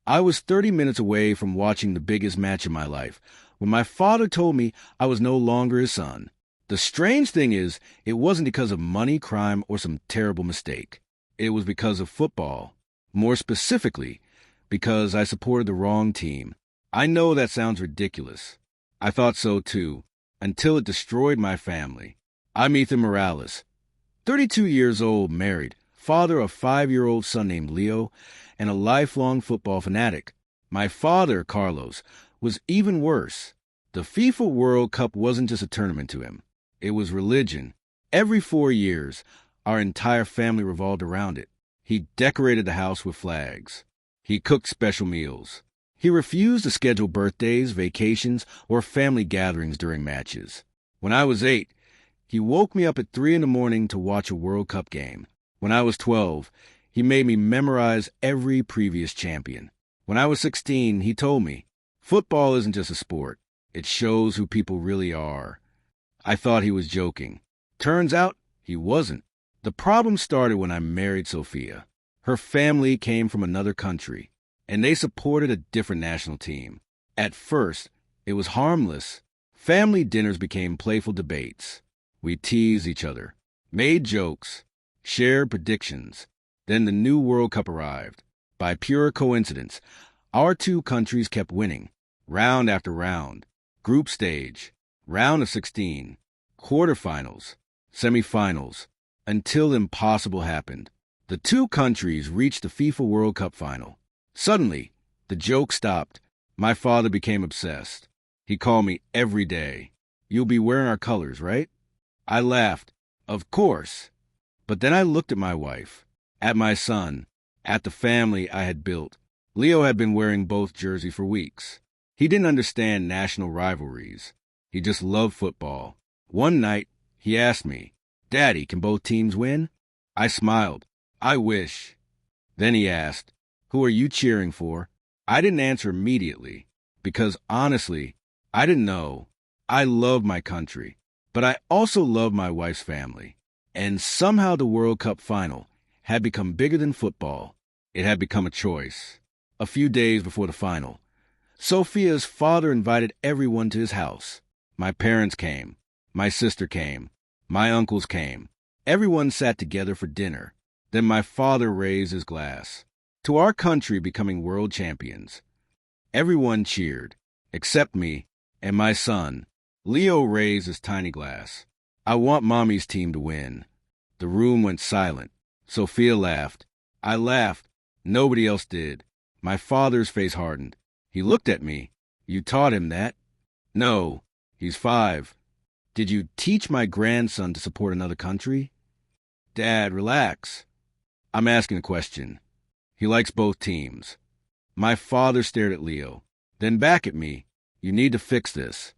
I was 30 minutes away from watching the biggest match of my life when my father told me I was no longer his son. The strange thing is, it wasn't because of money, crime, or some terrible mistake. It was because of football. More specifically, because I supported the wrong team. I know that sounds ridiculous. I thought so too, until it destroyed my family. I'm Ethan Morales, 32 years old, married, father of a 5-year-old son named Leo, and a lifelong football fanatic. My father, Carlos, was even worse. The FIFA World Cup wasn't just a tournament to him. It was religion. Every 4 years, our entire family revolved around it. He decorated the house with flags. He cooked special meals. He refused to schedule birthdays, vacations, or family gatherings during matches. When I was 8, he woke me up at 3 in the morning to watch a World Cup game. When I was 12, he made me memorize every previous champion. When I was 16, he told me, football isn't just a sport. It shows who people really are. I thought he was joking. Turns out, he wasn't. The problem started when I married Sophia. Her family came from another country, and they supported a different national team. At first, it was harmless. Family dinners became playful debates. We teased each other, made jokes, shared predictions. Then the new World Cup arrived. By pure coincidence, our two countries kept winning, round after round. Group stage, round of 16, quarterfinals, semifinals, until the impossible happened. The two countries reached the FIFA World Cup Final. Suddenly, the joke stopped. My father became obsessed. He called me every day. You'll be wearing our colors, right? I laughed. Of course. But then I looked at my wife, at my son, at the family I had built. Leo had been wearing both jerseys for weeks. He didn't understand national rivalries. He just loved football. One night, he asked me, Daddy, can both teams win? I smiled. I wish. Then he asked, who are you cheering for? I didn't answer immediately, because honestly, I didn't know. I love my country, but I also love my wife's family. And somehow the World Cup final had become bigger than football. It had become a choice. A few days before the final, Sophia's father invited everyone to his house. My parents came. My sister came. My uncles came. Everyone sat together for dinner. Then my father raised his glass to our country becoming world champions. Everyone cheered, except me and my son. Leo raised his tiny glass. I want Mommy's team to win. The room went silent. Sophia laughed. I laughed. Nobody else did. My father's face hardened. He looked at me. You taught him that? No, he's 5. Did you teach my grandson to support another country? Dad, relax. I'm asking a question. He likes both teams. My father stared at Leo, then back at me. You need to fix this.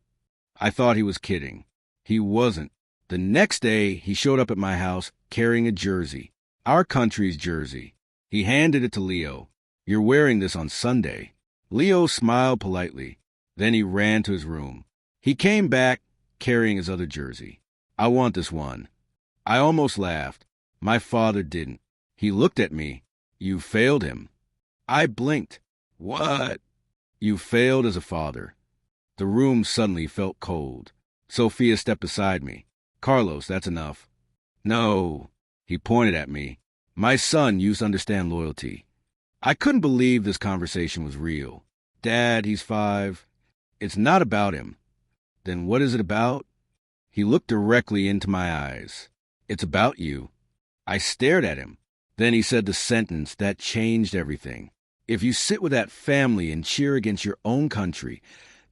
I thought he was kidding. He wasn't. The next day, he showed up at my house carrying a jersey, our country's jersey. He handed it to Leo. You're wearing this on Sunday. Leo smiled politely. Then he ran to his room. He came back carrying his other jersey. I want this one. I almost laughed. My father didn't. He looked at me. You failed him. I blinked. What? You failed as a father. The room suddenly felt cold. Sophia stepped beside me. Carlos, that's enough. No. He pointed at me. My son used to understand loyalty. I couldn't believe this conversation was real. Dad, he's 5. It's not about him. Then what is it about? He looked directly into my eyes. It's about you. I stared at him. Then he said the sentence that changed everything. If you sit with that family and cheer against your own country,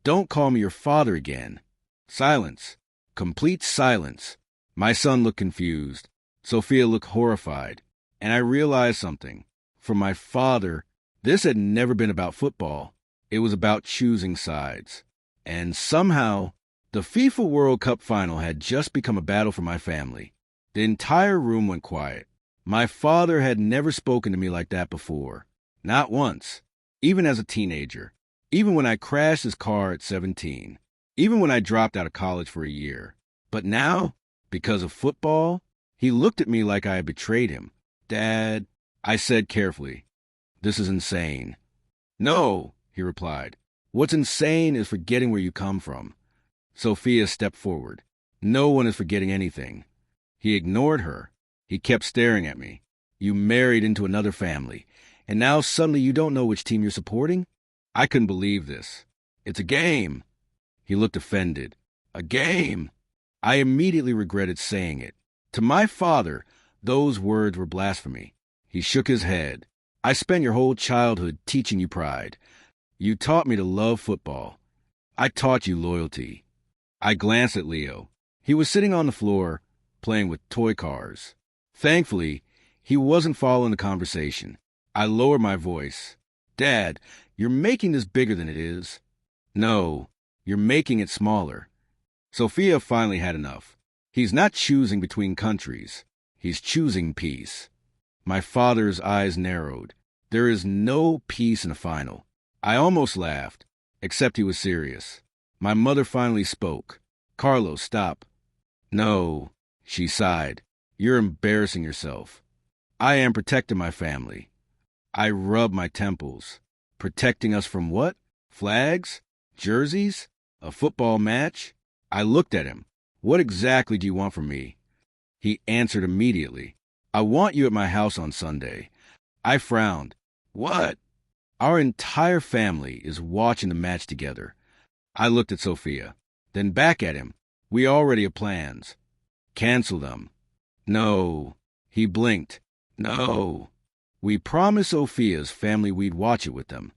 don't call me your father again. Silence. Complete silence. My son looked confused. Sophia looked horrified. And I realized something. For my father, this had never been about football. It was about choosing sides. And somehow, the FIFA World Cup Final had just become a battle for my family. The entire room went quiet. My father had never spoken to me like that before. Not once. Even as a teenager. Even when I crashed his car at 17. Even when I dropped out of college for a year. But now, because of football, he looked at me like I had betrayed him. Dad, I said carefully, this is insane. No, he replied. What's insane is forgetting where you come from. Sophia stepped forward. No one is forgetting anything. He ignored her. He kept staring at me. You married into another family, and now suddenly you don't know which team you're supporting? I couldn't believe this. It's a game. He looked offended. A game. I immediately regretted saying it. To my father, those words were blasphemy. He shook his head. I spent your whole childhood teaching you pride. You taught me to love football. I taught you loyalty. I glanced at Leo. He was sitting on the floor, playing with toy cars. Thankfully, he wasn't following the conversation. I lowered my voice. Dad, you're making this bigger than it is. No, you're making it smaller. Sophia finally had enough. He's not choosing between countries. He's choosing peace. My father's eyes narrowed. There is no peace in a final. I almost laughed, except he was serious. My mother finally spoke. Carlos, stop. No, she sighed. You're embarrassing yourself. I am protecting my family. I rubbed my temples. Protecting us from what? Flags? Jerseys? A football match? I looked at him. What exactly do you want from me? He answered immediately. I want you at my house on Sunday. I frowned. What? Our entire family is watching the match together. I looked at Sophia, then back at him. We already have plans. Cancel them. No. He blinked. No. We promised Sophia's family we'd watch it with them.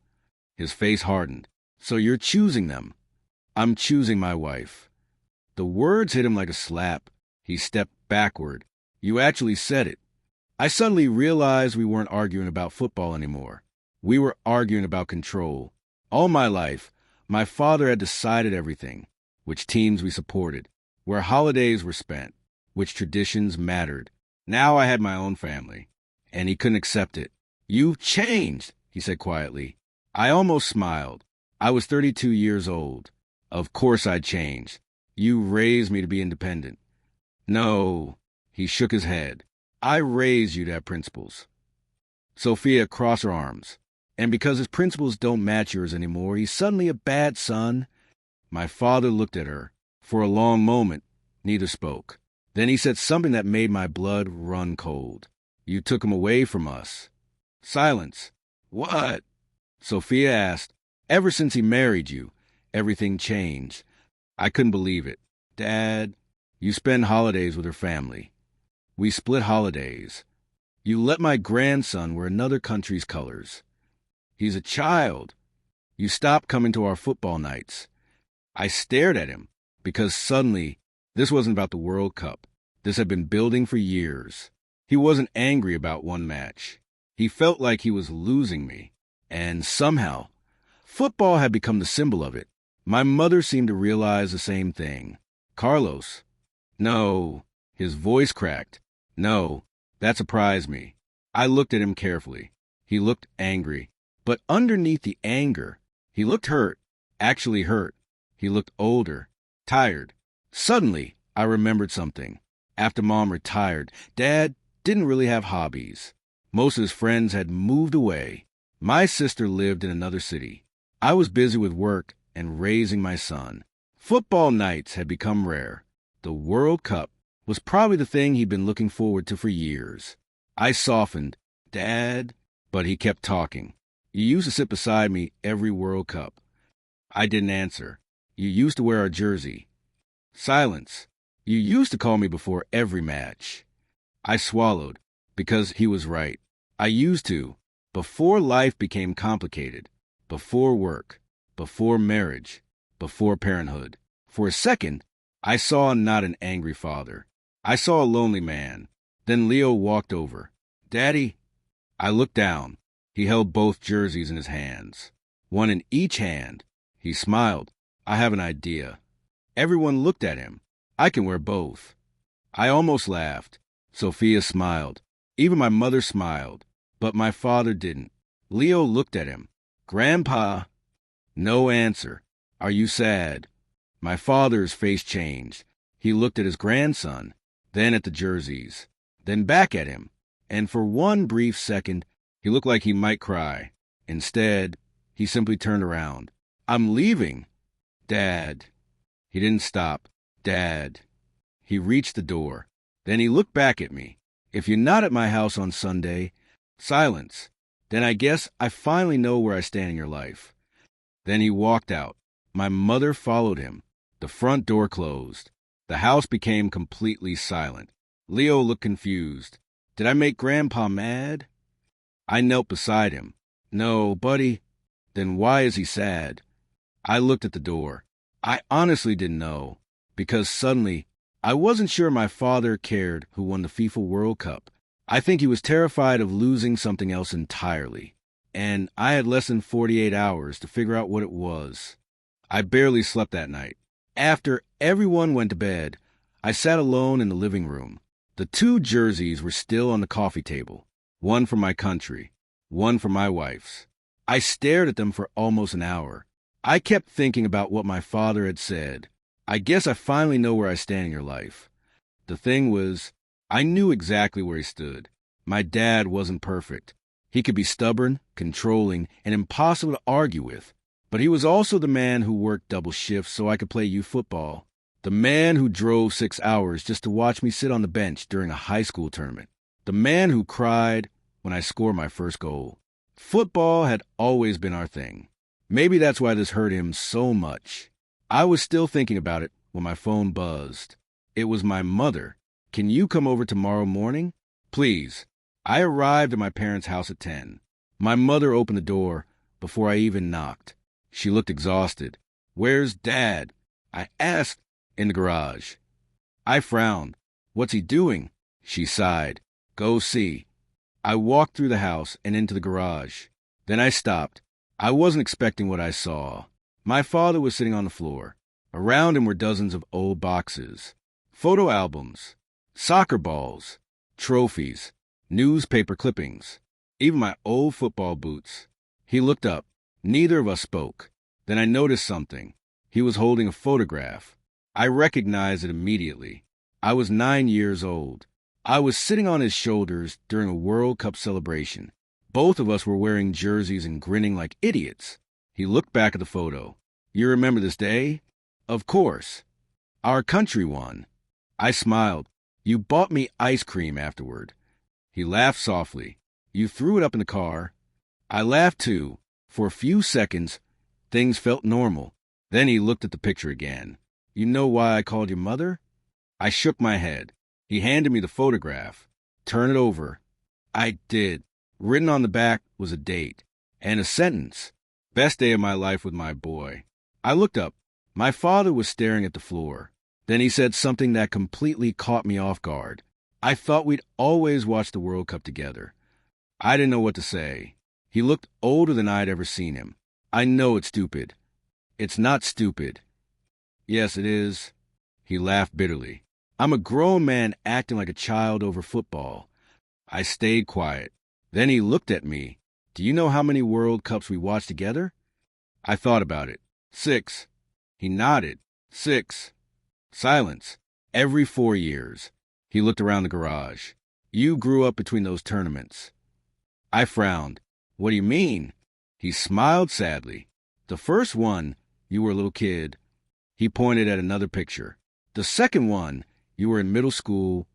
His face hardened. So you're choosing them. I'm choosing my wife. The words hit him like a slap. He stepped backward. You actually said it. I suddenly realized we weren't arguing about football anymore. We were arguing about control. All my life, my father had decided everything. Which teams we supported, where holidays were spent, which traditions mattered. Now I had my own family, and he couldn't accept it. You've changed, he said quietly. I almost smiled. I was 32 years old. Of course I'd changed. You raised me to be independent. No, he shook his head. I raised you to have principles. Sophia crossed her arms. And because his principles don't match yours anymore, he's suddenly a bad son. My father looked at her. For a long moment, neither spoke. Then he said something that made my blood run cold. You took him away from us. Silence. What? Sophia asked. Ever since he married you, everything changed. I couldn't believe it. Dad, you spend holidays with her family. We split holidays. You let my grandson wear another country's colors. He's a child. You stopped coming to our football nights. I stared at him, because suddenly, this wasn't about the World Cup. This had been building for years. He wasn't angry about one match. He felt like he was losing me. And somehow, football had become the symbol of it. My mother seemed to realize the same thing. Carlos. No. His voice cracked. No. That surprised me. I looked at him carefully. He looked angry. But underneath the anger, he looked hurt. Actually hurt. He looked older. Tired. Suddenly, I remembered something. After Mom retired, Dad didn't really have hobbies. Most of his friends had moved away. My sister lived in another city. I was busy with work and raising my son. Football nights had become rare. The World Cup was probably the thing he'd been looking forward to for years. I softened. Dad? But he kept talking. You used to sit beside me every World Cup. I didn't answer. You used to wear our jersey. Silence. You used to call me before every match. I swallowed, because he was right. I used to, before life became complicated, before work, before marriage, before parenthood. For a second, I saw not an angry father. I saw a lonely man. Then Leo walked over. Daddy? I looked down. He held both jerseys in his hands, one in each hand. He smiled. I have an idea. Everyone looked at him. I can wear both. I almost laughed. Sophia smiled. Even my mother smiled. But my father didn't. Leo looked at him. Grandpa? No answer. Are you sad? My father's face changed. He looked at his grandson, then at the jerseys, then back at him. And for one brief second, he looked like he might cry. Instead, He simply turned around. I'm leaving. Dad. He didn't stop. Dad. He reached the door. Then he looked back at me. If you're not at my house on Sunday, silence. Then I guess I finally know where I stand in your life. Then he walked out. My mother followed him. The front door closed. The house became completely silent. Leo looked confused. Did I make Grandpa mad? I knelt beside him. No, buddy. Then why is he sad? I looked at the door. I honestly didn't know, because suddenly I wasn't sure my father cared who won the FIFA World Cup. I think he was terrified of losing something else entirely, and I had less than 48 hours to figure out what it was. I barely slept that night. After everyone went to bed, I sat alone in the living room. The 2 jerseys were still on the coffee table, one for my country, one for my wife's. I stared at them for almost an hour. I kept thinking about what my father had said. I guess I finally know where I stand in your life. The thing was, I knew exactly where he stood. My dad wasn't perfect. He could be stubborn, controlling, and impossible to argue with. But he was also the man who worked double shifts so I could play youth football. The man who drove 6 hours just to watch me sit on the bench during a high school tournament. The man who cried when I scored my first goal. Football had always been our thing. Maybe that's why this hurt him so much. I was still thinking about it when my phone buzzed. It was my mother. Can you come over tomorrow morning? Please. I arrived at my parents' house at 10. My mother opened the door before I even knocked. She looked exhausted. Where's Dad? I asked. In the garage. I frowned. What's he doing? She sighed. Go see. I walked through the house and into the garage. Then I stopped. I wasn't expecting what I saw. My father was sitting on the floor. Around him were dozens of old boxes, photo albums, soccer balls, trophies, newspaper clippings, even my old football boots. He looked up. Neither of us spoke. Then I noticed something. He was holding a photograph. I recognized it immediately. I was 9 years old. I was sitting on his shoulders during a World Cup celebration. Both of us were wearing jerseys and grinning like idiots. He looked back at the photo. You remember this day? Of course. Our country won. I smiled. You bought me ice cream afterward. He laughed softly. You threw it up in the car. I laughed too. For a few seconds, things felt normal. Then he looked at the picture again. You know why I called your mother? I shook my head. He handed me the photograph. Turn it over. I did. Written on the back was a date and a sentence. Best day of my life with my boy. I looked up. My father was staring at the floor. Then he said something that completely caught me off guard. I thought we'd always watch the World Cup together. I didn't know what to say. He looked older than I'd ever seen him. I know it's stupid. It's not stupid. Yes, it is. He laughed bitterly. I'm a grown man acting like a child over football. I stayed quiet. Then he looked at me. Do you know how many World Cups we watched together? I thought about it. 6. He nodded. 6. Silence. Every 4 years. He looked around the garage. You grew up between those tournaments. I frowned. What do you mean? He smiled sadly. The first one, you were a little kid. He pointed at another picture. The second one, you were in middle school.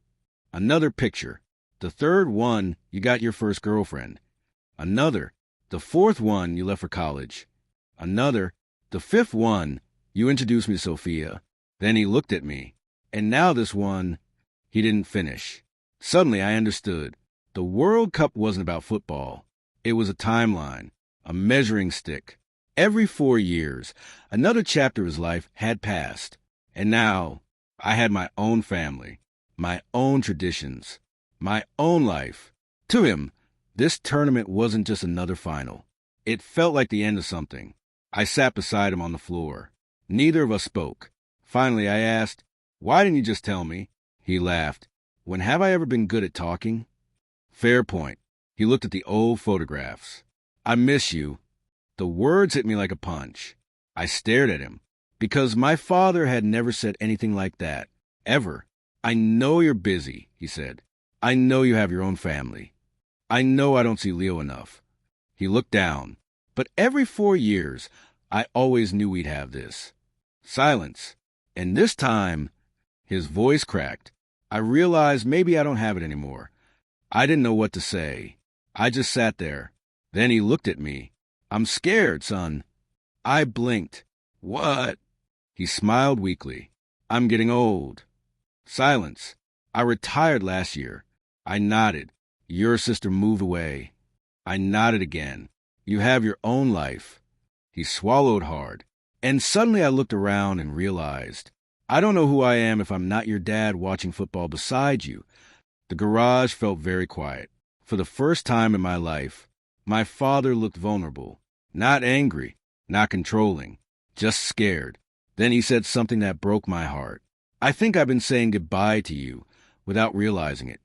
Another picture. The third one, you got your first girlfriend. Another. The fourth one, you left for college. Another. The fifth one, you introduced me to Sophia. Then he looked at me. And now this one, he didn't finish. Suddenly I understood. The World Cup wasn't about football. It was a timeline, a measuring stick. Every 4 years, another chapter of his life had passed. And now, I had my own family, my own traditions, my own life. To him, this tournament wasn't just another final. It felt like the end of something. I sat beside him on the floor. Neither of us spoke. Finally, I asked, why didn't you just tell me? He laughed. When have I ever been good at talking? Fair point. He looked at the old photographs. I miss you. The words hit me like a punch. I stared at him. Because my father had never said anything like that. Ever. I know you're busy, he said. I know you have your own family. I know I don't see Leo enough. He looked down. But every 4 years, I always knew we'd have this. Silence. And this time, his voice cracked. I realized maybe I don't have it anymore. I didn't know what to say. I just sat there. Then he looked at me. I'm scared, son. I blinked. What? He smiled weakly. I'm getting old. Silence. I retired last year. I nodded. Your sister moved away. I nodded again. You have your own life. He swallowed hard. And suddenly I looked around and realized, I don't know who I am if I'm not your dad watching football beside you. The garage felt very quiet. For the first time in my life, my father looked vulnerable. Not angry, not controlling, just scared. Then he said something that broke my heart. I think I've been saying goodbye to you without realizing it.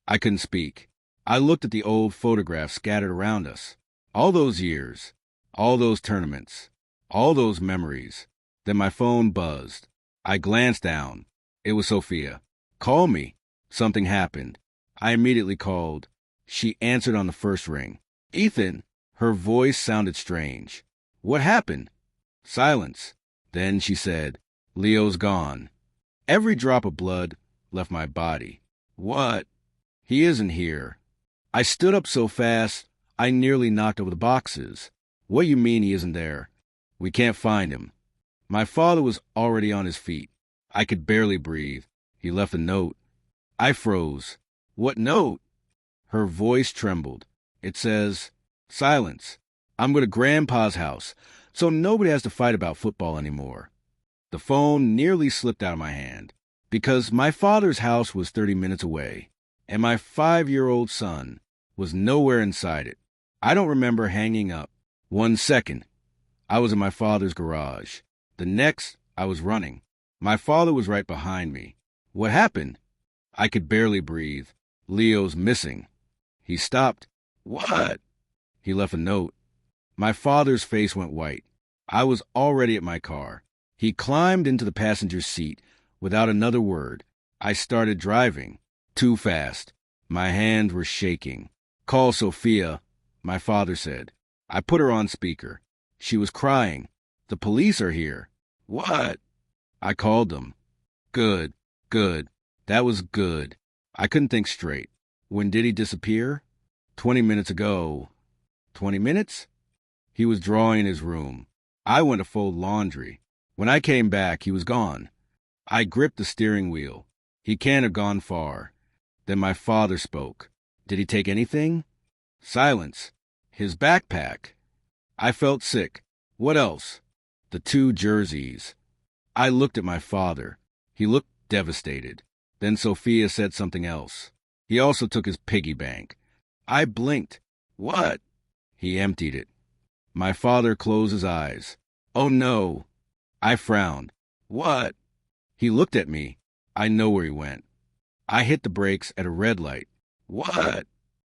I couldn't speak. I looked at the old photographs scattered around us. All those years, all those tournaments, all those memories. Then my phone buzzed. I glanced down. It was Sophia. Call me. Something happened. I immediately called. She answered on the first ring. Ethan. Her voice sounded strange. What happened? Silence. Then she said, Leo's gone. Every drop of blood left my body. What? He isn't here. I stood up so fast, I nearly knocked over the boxes. What do you mean he isn't there? We can't find him. My father was already on his feet. I could barely breathe. He left a note. I froze. What note? Her voice trembled. It says, Silence. I'm going to Grandpa's house, so nobody has to fight about football anymore. The phone nearly slipped out of my hand, because my father's house was 30 minutes away, and my 5-year-old son was nowhere inside it. I don't remember hanging up. 1 second, I was in my father's garage. The next, I was running. My father was right behind me. What happened? I could barely breathe. Leo's missing. He stopped. What? He left a note. My father's face went white. I was already at my car. He climbed into the passenger seat without another word. I started driving. Too fast. My hands were shaking. Call Sophia, my father said. I put her on speaker. She was crying. The police are here. What? I called them. Good. That was good. I couldn't think straight. When did he disappear? 20 minutes ago. 20 minutes? He was drawing in his room. I went to fold laundry. When I came back, he was gone. I gripped the steering wheel. He can't have gone far. Then my father spoke. Did he take anything? Silence. His backpack. I felt sick. What else? The 2 jerseys. I looked at my father. He looked devastated. Then Sophia said something else. He also took his piggy bank. I blinked. What? He emptied it. My father closed his eyes. Oh no. I frowned. What? He looked at me. I know where he went. I hit the brakes at a red light. What?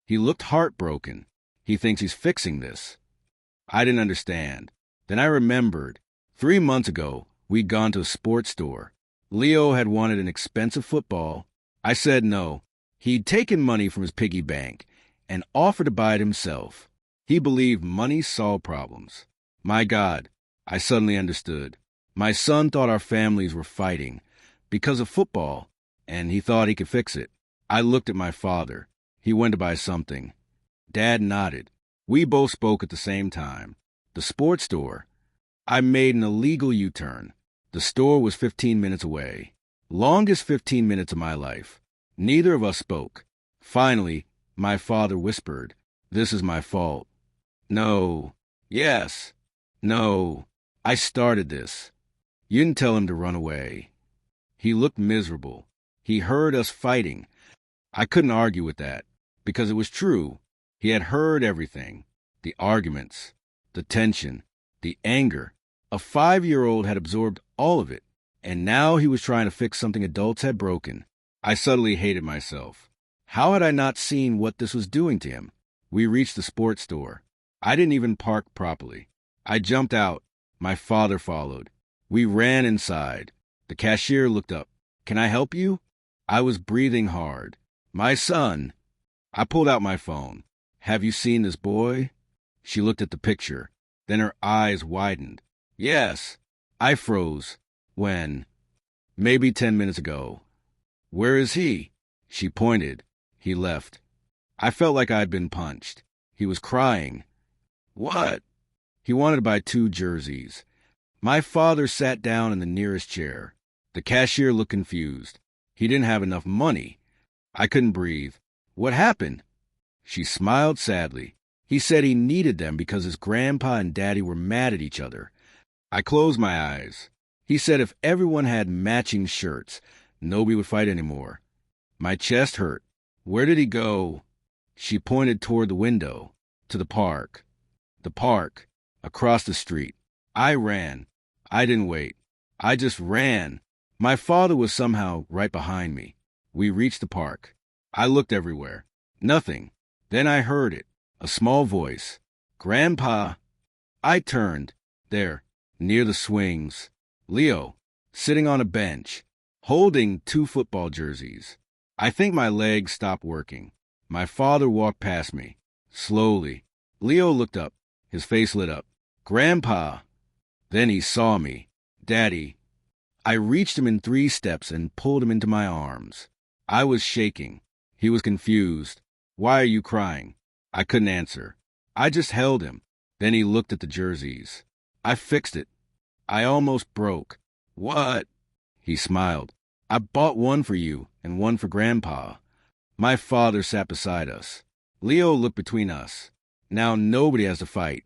He looked heartbroken. He thinks he's fixing this. I didn't understand. Then I remembered. 3 months ago, we'd gone to a sports store. Leo had wanted an expensive football. I said no. He'd taken money from his piggy bank and offered to buy it himself. He believed money solved problems. My God, I suddenly understood. My son thought our families were fighting because of football, and he thought he could fix it. I looked at my father. He went to buy something. Dad nodded. We both spoke at the same time. The sports store. I made an illegal U-turn. The store was 15 minutes away. Longest 15 minutes of my life. Neither of us spoke. Finally, my father whispered, This is my fault. No. Yes. No. I started this. You didn't tell him to run away. He looked miserable. He heard us fighting. I couldn't argue with that, because it was true. He had heard everything. The arguments, the tension, the anger. A 5-year-old had absorbed all of it, and now he was trying to fix something adults had broken. I suddenly hated myself. How had I not seen what this was doing to him? We reached the sports store. I didn't even park properly. I jumped out. My father followed. We ran inside. The cashier looked up. Can I help you? I was breathing hard. My son. I pulled out my phone. Have you seen this boy? She looked at the picture. Then her eyes widened. Yes. I froze. When? Maybe 10 minutes ago. Where is he? She pointed. He left. I felt like I'd been punched. He was crying. What? He wanted to buy 2 jerseys. My father sat down in the nearest chair. The cashier looked confused. He didn't have enough money. I couldn't breathe. What happened? She smiled sadly. He said he needed them because his grandpa and daddy were mad at each other. I closed my eyes. He said if everyone had matching shirts, nobody would fight anymore. My chest hurt. Where did he go? She pointed toward the window, to the park. The park, across the street. I ran. I didn't wait. I just ran. My father was somehow right behind me. We reached the park. I looked everywhere. Nothing. Then I heard it. A small voice. Grandpa. I turned. There, near the swings. Leo, sitting on a bench, holding 2 football jerseys. I think my legs stopped working. My father walked past me. Slowly. Leo looked up. His face lit up. Grandpa. Then he saw me. Daddy. I reached him in 3 steps and pulled him into my arms. I was shaking. He was confused. Why are you crying? I couldn't answer. I just held him. Then he looked at the jerseys. I fixed it. I almost broke. What? He smiled. I bought 1 for you and 1 for Grandpa. My father sat beside us. Leo looked between us. Now nobody has to fight.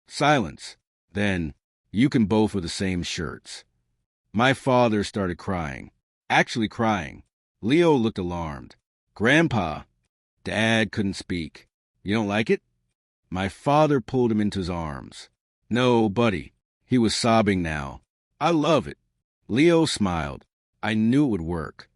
Silence. Then, you can both wear the same shirts. My father started crying. Actually crying. Leo looked alarmed. Grandpa. Dad couldn't speak. You don't like it? My father pulled him into his arms. No, buddy. He was sobbing now. I love it. Leo smiled. I knew it would work.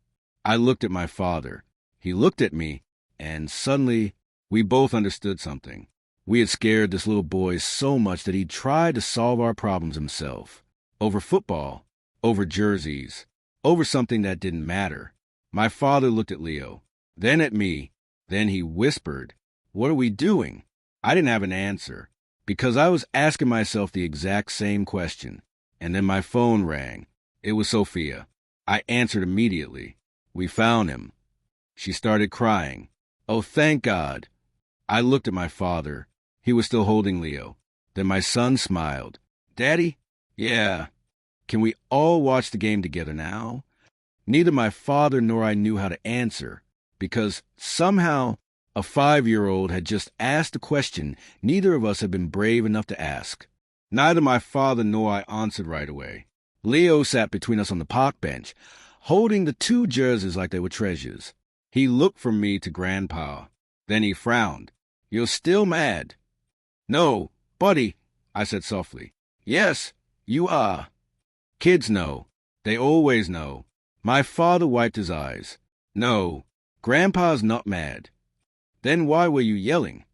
I looked at my father. He looked at me, and suddenly, we both understood something. We had scared this little boy so much that he tried to solve our problems himself. Over football, over jerseys, over something that didn't matter. My father looked at Leo, then at me. Then he whispered, "What are we doing?" I didn't have an answer, because I was asking myself the exact same question. And then my phone rang. It was Sophia. I answered immediately. We found him. She started crying. Oh, thank God. I looked at my father. He was still holding Leo. Then my son smiled. Daddy? Yeah. Can we all watch the game together now? Neither my father nor I knew how to answer, because somehow a 5-year-old had just asked a question neither of us had been brave enough to ask. Neither my father nor I answered right away. Leo sat between us on the park bench, holding the 2 jerseys like they were treasures. He looked from me to Grandpa. Then he frowned. You're still mad? No, buddy, I said softly. Yes, you are. Kids know. They always know. My father wiped his eyes. No, Grandpa's not mad. Then why were you yelling?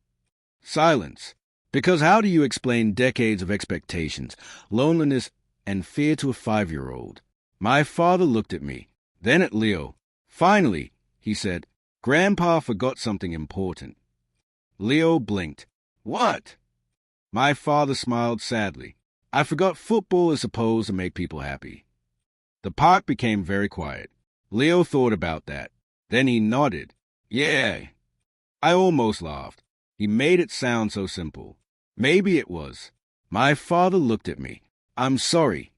Silence. Because how do you explain decades of expectations, loneliness, and fear to a 5-year-old? My father looked at me, then at Leo. Finally, he said, Grandpa forgot something important. Leo blinked. What? My father smiled sadly. I forgot football is supposed to make people happy. The park became very quiet. Leo thought about that. Then he nodded. Yeah. I almost laughed. He made it sound so simple. Maybe it was. My father looked at me. I'm sorry.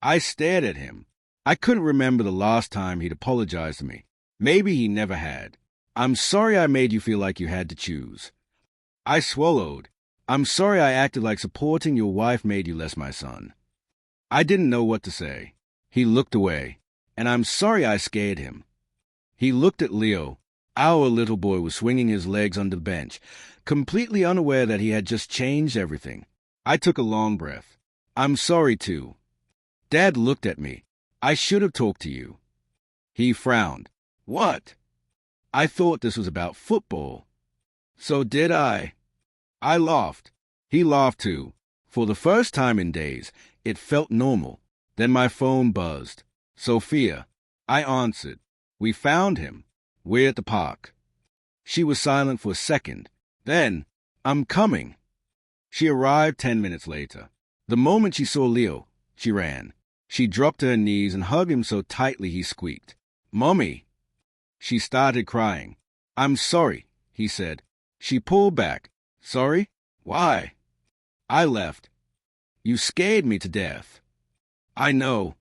I stared at him. I couldn't remember the last time he'd apologized to me. Maybe he never had. I'm sorry I made you feel like you had to choose. I swallowed. I'm sorry I acted like supporting your wife made you less my son. I didn't know what to say. He looked away, and I'm sorry I scared him. He looked at Leo. Our little boy was swinging his legs on the bench, completely unaware that he had just changed everything. I took a long breath. I'm sorry, too. Dad looked at me. I should have talked to you. He frowned. What? I thought this was about football. So did I. I laughed. He laughed, too. For the first time in days, it felt normal. Then my phone buzzed. Sophia. I answered. We found him. We're at the park. She was silent for a second. Then, I'm coming. She arrived 10 minutes later. The moment she saw Leo, she ran. She dropped to her knees and hugged him so tightly he squeaked. "Mommy!" She started crying. "I'm sorry," he said. She pulled back. "Sorry? Why?" "I left. You scared me to death." "I know."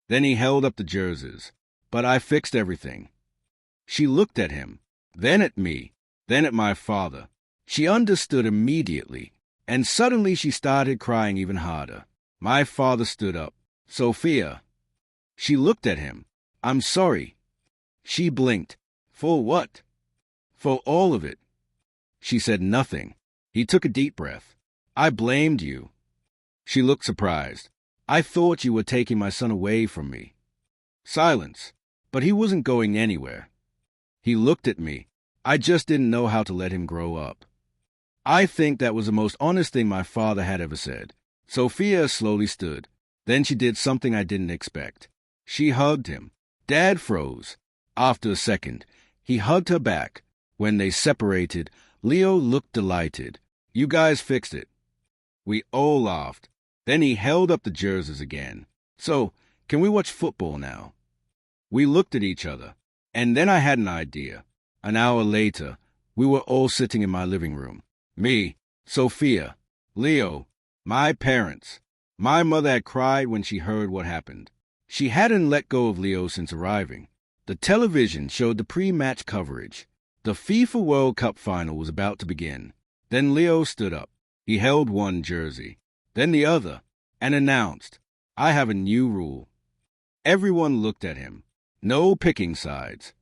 Then he held up the jerseys. "But I fixed everything." She looked at him, then at me, then at my father. She understood immediately, and suddenly she started crying even harder. My father stood up. "Sophia." She looked at him. "I'm sorry." She blinked. "For what?" "For all of it." She said nothing. He took a deep breath. "I blamed you." She looked surprised. "I thought you were taking my son away from me." Silence. But he wasn't going anywhere. He looked at me. I just didn't know how to let him grow up. I think that was the most honest thing my father had ever said. Sophia slowly stood. Then she did something I didn't expect. She hugged him. Dad froze. After a second, he hugged her back. When they separated, Leo looked delighted. "You guys fixed it." We all laughed. Then he held up the jerseys again. "So, can we watch football now?" We looked at each other. And then I had an idea. An hour later, we were all sitting in my living room. Me, Sophia, Leo, my parents. My mother had cried when she heard what happened. She hadn't let go of Leo since arriving. The television showed the pre-match coverage. The FIFA World Cup Final was about to begin. Then Leo stood up. He held one jersey, then the other, and announced, "I have a new rule." Everyone looked at him. No picking sides.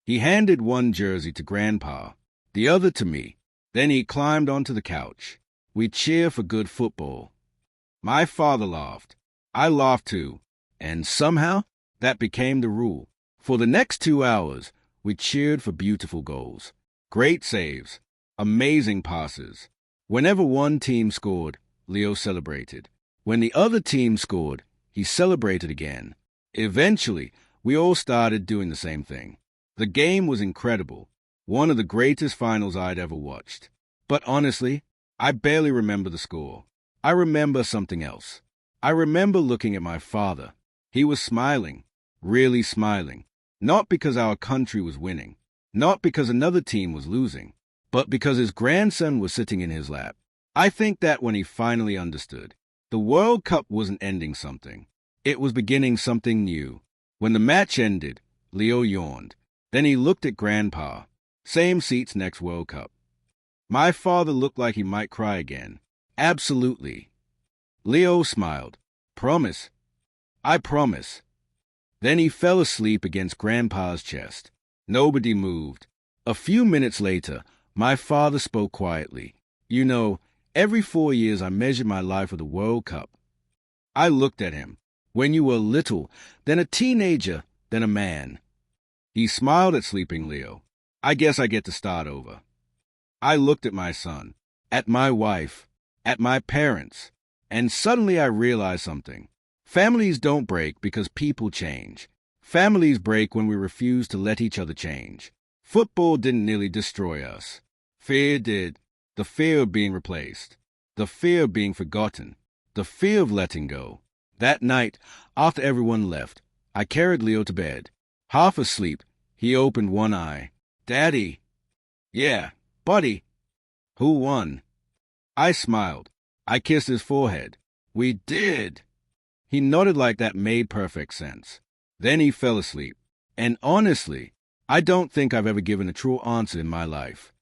He handed one jersey to Grandpa, the other to me. Then he climbed onto the couch. We cheer for good football. My father laughed. I laughed too. And somehow, that became the rule. For the next 2 hours, we cheered for beautiful goals. Great saves. Amazing passes. Whenever one team scored, Leo celebrated. When the other team scored, he celebrated again. Eventually, we all started doing the same thing. The game was incredible. One of the greatest finals I'd ever watched. But honestly, I barely remember the score. I remember something else. I remember looking at my father. He was smiling, really smiling. Not because our country was winning, not because another team was losing, but because his grandson was sitting in his lap. I think that when he finally understood, the World Cup wasn't ending something. It was beginning something new. When the match ended, Leo yawned. Then he looked at Grandpa. Same seats next World Cup. My father looked like he might cry again. Absolutely. Leo smiled. "Promise." "I promise." Then he fell asleep against Grandpa's chest. Nobody moved. A few minutes later, my father spoke quietly. "You know, every 4 years I measured my life with the World Cup." I looked at him. "When you were little, then a teenager, then a man." He smiled at sleeping Leo. "I guess I get to start over." I looked at my son, at my wife, at my parents, and suddenly I realized something. Families don't break because people change. Families break when we refuse to let each other change. Football didn't nearly destroy us. Fear did. The fear of being replaced. The fear of being forgotten. The fear of letting go. That night, after everyone left, I carried Leo to bed. Half asleep, he opened one eye. "Daddy." "Yeah, buddy." "Who won?" I smiled. I kissed his forehead. "We did." He nodded like that made perfect sense. Then he fell asleep. And honestly, I don't think I've ever given a true answer in my life.